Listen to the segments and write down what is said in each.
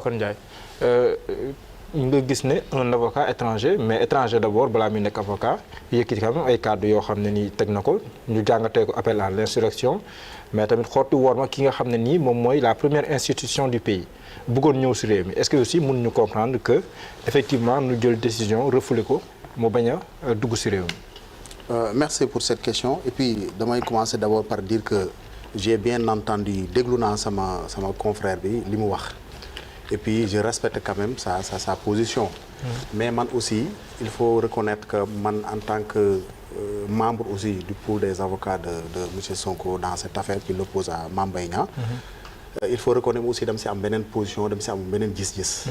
kon Ndiaye nga gis ne un avocat étranger mais étranger d'abord balaa muy nekk avocat yëkkati quand même ay kàddu yoo xam ne nii teg na ko ñu jàngatee ko appel à l'insurrection mais tamit xotti woor ma ki nga xam ne nii moom mooy la première institution du pays bëggoon ñëw si réew mi est-ce que aussi mën ñu comprendre que effectivement ñu jël décision refoulé ko mu bañ a dugg si réew mi. Merci pour cette question et puis damay commencer d'abord par dire que j'ai bien entendu déglu naa sama confrère bi li mu wax. Et puis je respecte quand même sa position. Mais man aussi il faut reconnaître que man en tant que membre aussi du pool des avocats de monsieur Sonko dans cette affaire qui l'oppose à Mame Mbaye Niang. Il faut reconnaître aussi dama si am beneen position dama si am beneen gis-gis.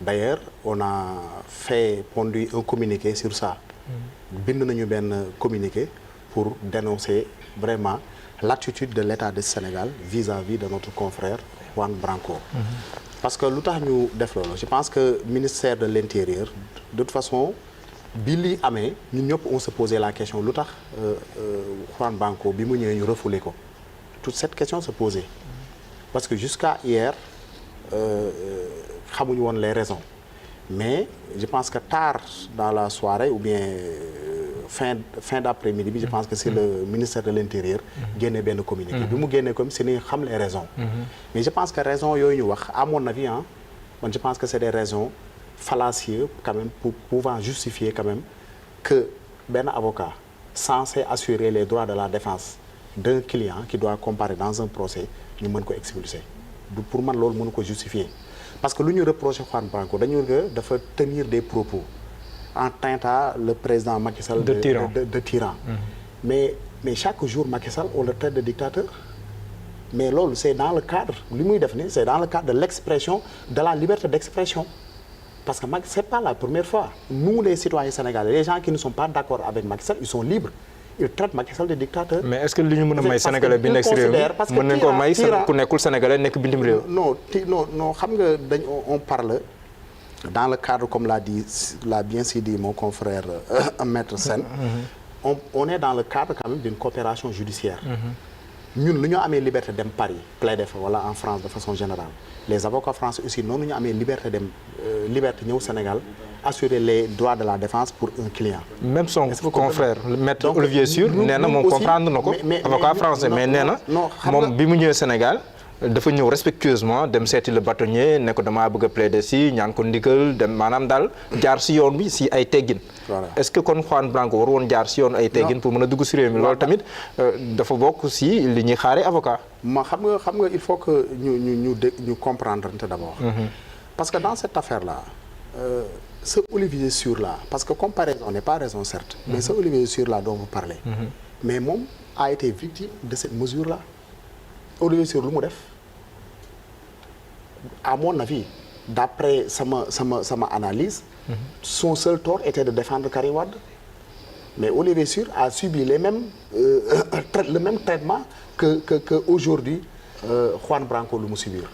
D'ailleurs on a pondu un communiqué sur ça. bind nañu benn communiqué pour dénoncer vraiment l'attitude de l'État du Sénégal vis-à-vis de notre confrère Juan Branco. Parce que lu tax ñu def loolu je pense que ministère de l'Intérieur de toute façon bi li amee ñun ñëpp on se posait la question lu tax Juan Branco bi mu ñëwee ñu refoulé ko toute cette question se posait parce que jusqu'à hier xamuñu woon les raisons mais je pense que tard dans la soirée ou bien fin d'après-midi bi je pense que c'est le ministère de l'Intérieur génne benn communiqué bi mu génne comme si ni xam les raisons mais je pense que raisons yooyu ñu wax à mon avis man je pense que c'est des raisons fallacieuses quand même pour pouvant justifier quand même que benn avocat censé assurer les droits de la défense d'un client qui doit comparaître dans un procès ñu mën ko expulser pour man loolu mënu ko justifier parce que lu ñu reproché Juan Branco dañu que dafa tenir des propos en teintant le président Macky Sall de tyran. Mais chaque jour Macky Sall on le traite de dictateur. Mais loolu c'est dans le cadre li muy def ni c'est dans le cadre de l'expression de la liberté d'expression. Parce que Macky c'est pas la première fois. Nous les citoyens sénégalais, les gens qui ne sont pas d'accord avec Macky Sall, ils sont libres. Ils traitent Macky Sall de dictateur. Mais est-ce que li ñu mën a may sénégalais bi nekk si réew mi mën nañu ko may ku nekkul sénégalais nekk bitim réew. Non xam nga on parle dans le cadre comme l'a bien dit mon confrère Maître Sène on est dans le cadre quand même d'une coopération judiciaire ñun lu ñu amee liberté dem Paris plaider fa wala en France de façon générale les avocats français aussi noonu ñu amee liberté dem liberté ñëw Sénégal assurer les droits de la défense pour un client. Même son confrère Maître Olivier Sur nee na moom comprendre na ko avocat français mais nee na moom bi mu ñëwee Sénégal dafa ñëw respectueusement dem seeti le bâtonnier ne ko damaa bëgg a plaider si ñaan ko ndigal dem maanaam daal jaar si yoon bi si ay teggin. Est-ce que kon Juan Branco war woon jaar si yoon ay teggin pour mën a dugg si réew mi loolu tamit dafa bokk si li ñuy xaaree avocat. xam nga il faut que ñu comprendre d'abord. Parce que dans cette affaire là ce Olivier Sur là parce que comparaison n'est pas raison certes. Mais ce Olivier Sur là dont vous parlez. Mais moom a été victime de cette mesure là. Olivier Sur lu mu def. À mon avis d'après sama analyse son seul tort était de défendre Karim Wade mais Olivier Sur a subi le même traitement que aujourd'hui Juan Branco lu mu subir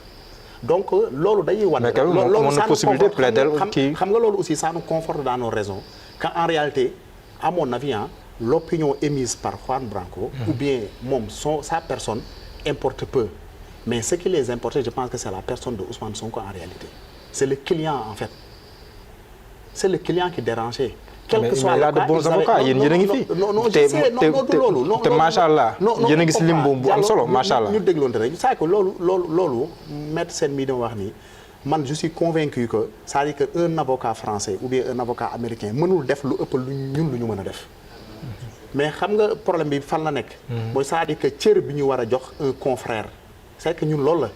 donc loolu dañuy wan loolu xam nga loolu aussi ça nous conforte dans nos raisons qu'en réalité à mon avis l'opinion émise par Juan Branco ou bien sa personne importe peu. Mais ce qui les importait, je pense que c'est la personne de Ousmane Sonko en réalité. C'est le client en fait. C'est le client qui dérangeait. Quel que soit le cas, de bons avocats yéen a ngi fi. Non, je sais, non du loolu. te macha allah yéen a ngi si lim bu am solo macha allah. ñu dégloonte rek c'est que loolu Maître Sène mii dama wax nii man je suis convaincu que c'est-à-dire que un avocat français ou bien un avocat américain mënul def lu ëpp lu ñu mën a def. Mais xam nga problème bi fan la nekk. mooy c'est-à-dire que cër bi ñu war a jox un confrère. C'est que ñun loolu la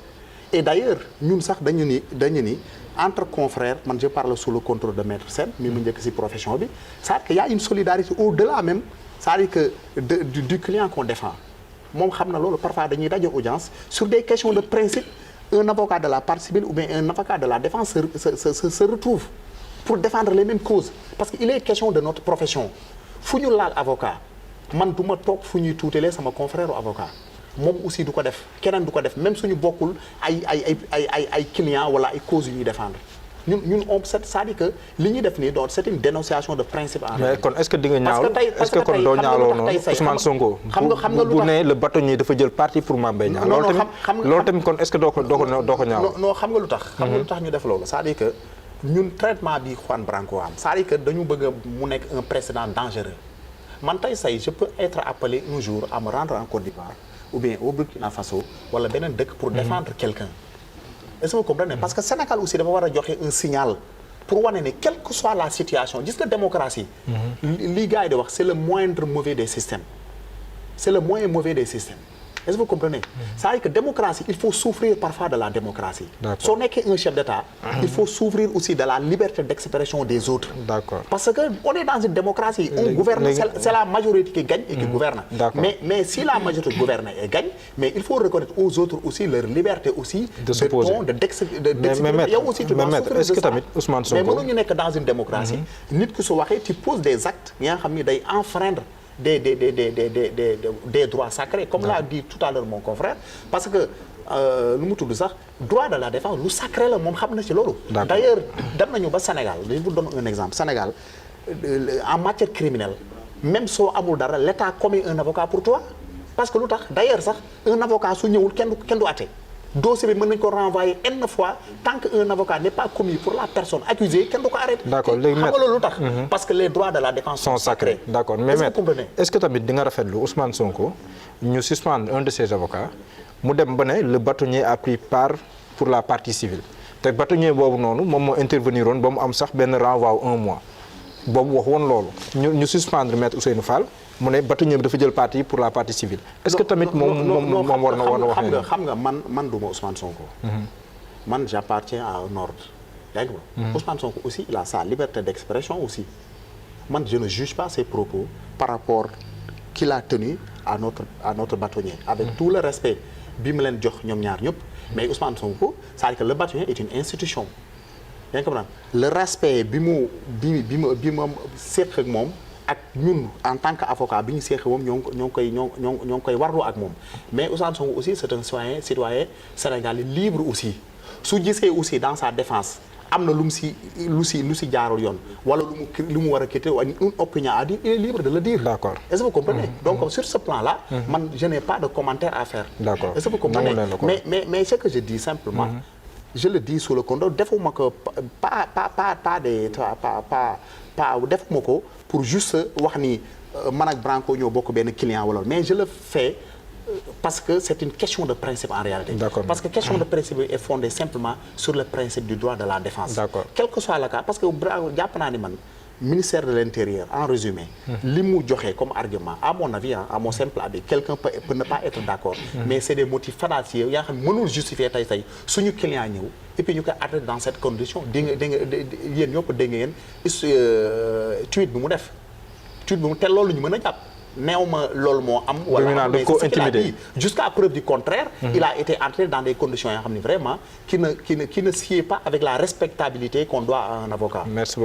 et d'ailleurs ñun sax dañu ni entre confrères man je parle sous le contrôle de Maître Sène mi mu njëkk ci profession bi c'est-à-dire que y a une solidarité au-delà même c'est-à-dire que du client qu'on défend moom xam na loolu parfois dañuy daje audience sur des questions de principe un avocat de la partie civile ou bien un avocat de la défense se retrouve pour défendre les mêmes causes parce que il est question de notre profession fu ñu laal avocat man du ma toog fu ñuy tuutelee sama confrère u avocat moom aussi du ko def keneen du ko def même suñu bokkul ay clients wala ay causes yu ñuy défendre ñun c'est-à-dire que li ñuy def nii donc c'est une dénonciation de principe en mais kon est-ce que di nga ñaaw parce que kon doo ñaawloo noonu Ousmane Sonko bu ne le bâtonnier dafa jël parti pour Mame Mbaye Niang loolu tamit kon est-ce que doo ko ñaaw non xam nga lu tax ñu def loolu c'est-à-dire que ñun traitement bi Juan Branco am c'est-à-dire que dañu bëgg mu nekk un précédent dangereux man tey say je peux être appelé un jour à me rendre en Côte d'Ivoire ou bien au Burkina Faso wala beneen dëkk pour défendre quelqu'un est-ce que vous comprenez parce que Sénégal aussi dafa war a joxe un signal pour wane ne quelle que soit la situation gis nga démocratie li gars yi di wax c'est le moindre mauvais des systèmes c'est le moins mauvais des systèmes est-ce que vous comprenez c'est-à-dire que démocratie il faut souffrir parfois de la démocratie soo nekkee un chef d'État il faut souffrir aussi de la liberté d'expression des autres parce que on est dans une démocratie on gouverne c'est la majorité qui gagne et qui gouverne mais si la majorité gouverne et gagne mais il faut reconnaître aux autres aussi leur liberté aussi de s'opposer de yow aussi tu dois souffrir de ça mais mënuñu nekk dans une démocratie nit ku su waxee tu poses des actes yi nga xam ni day enfreindre des droits sacrés comme l'a dit tout à l'heure mon confrère parce que lu mu tudd sax droit de la défense lu sacré la moom xam na ci loolu d'ailleurs dem nañu ba Sénégal je vous donne un exemple Sénégal en matière criminelle même soo amul dara l'État commet un avocat pour toi parce que lu tax d'ailleurs sax un avocat su ñëwul kenn du àtte dossier bi mën nañu ko renvoyer n fois tant que un avocat n'est pas commis pour la personne accusée kenn du ko arrêté. d'accord léegi xam nga loolu lu tax. parce que les droits de la défense sont sacrés. d'accord mais est-ce que tamit di nga rafetlu Ousmane Sonko ñu suspendre un de ses avocats mu dem ba ne le bâtonnier a pris part pour la partie civile te bâtonnier boobu noonu moom moo intervenir woon ba mu am sax benn renvoi 1 mois boobu wax woon loolu ñu suspendre maître Ousseynou Fall. mu ne bâtonnier bi dafa jël parti pour la partie civile. est-ce que tamit moom war na wax ne xam nga man duma Ousmane Sonko. man j'appartiens à un ordre. yaa ngi ma Ousmane Sonko aussi il a sa liberté d'expression aussi man je ne juge pas ses propos par rapport qu'il a tenu à notre bâtonnier. avec tout le respect bi mu leen jox ñoom ñaar ñëpp mais Ousmane Sonko c'est-à-dire que le bâtonnier est une institution. yaa ngi comprendre le respect bi ma séq ak moom. ak ñun en tant que avocat bi ñu seexe moom ñoo ngi koy warloo ak moom mais Ousmane Sonko aussi c'est un citoyen sénégalais libre aussi su gisee aussi dans sa défense am na lu mu si jaarul yoon wala lu mu war a quitter une opinion à dire il est libre de le dire. D'accord. Est-ce que vous comprenez donc sur ce plan-là man je n'ai pas de commentaire à faire. D'accord. Est-ce que vous comprenez mais ce que je dis simplement je le dis sous le contrôle defuma ko pas defuma ko pour juste wax ni man ak Branco ñoo bokk benn client wala mais je le fais parce que c'est une question de principe en réalité. D'accord. Parce que question de principe est fondée simplement sur le principe du droit de la défense. D'accord. Quel que soit le cas parce que Branco jàpp naa ni man ministère de l'Intérieur en résumé li mu joxe comme argument à mon avis à mon simple avis quelqu'un peut ne pas être d'accord mais c'est des motifs fallacieux yaa xam ne mënul justifier tey suñu client ñëw et puis ñu koy arrêter dans cette condition dégg nga yéen ñëpp dégg ngeen tweet bi mu def tweet bi mu te loolu ñu mën a jàpp neew ma loolu moo am wala mais c'est ce qu'il a dit jusqu'à preuve du contraire il a été entré dans des conditions yoo xam ne vraiment qui ne sied pas avec la respectabilité qu'on doit à un avocat. Merci beaucoup.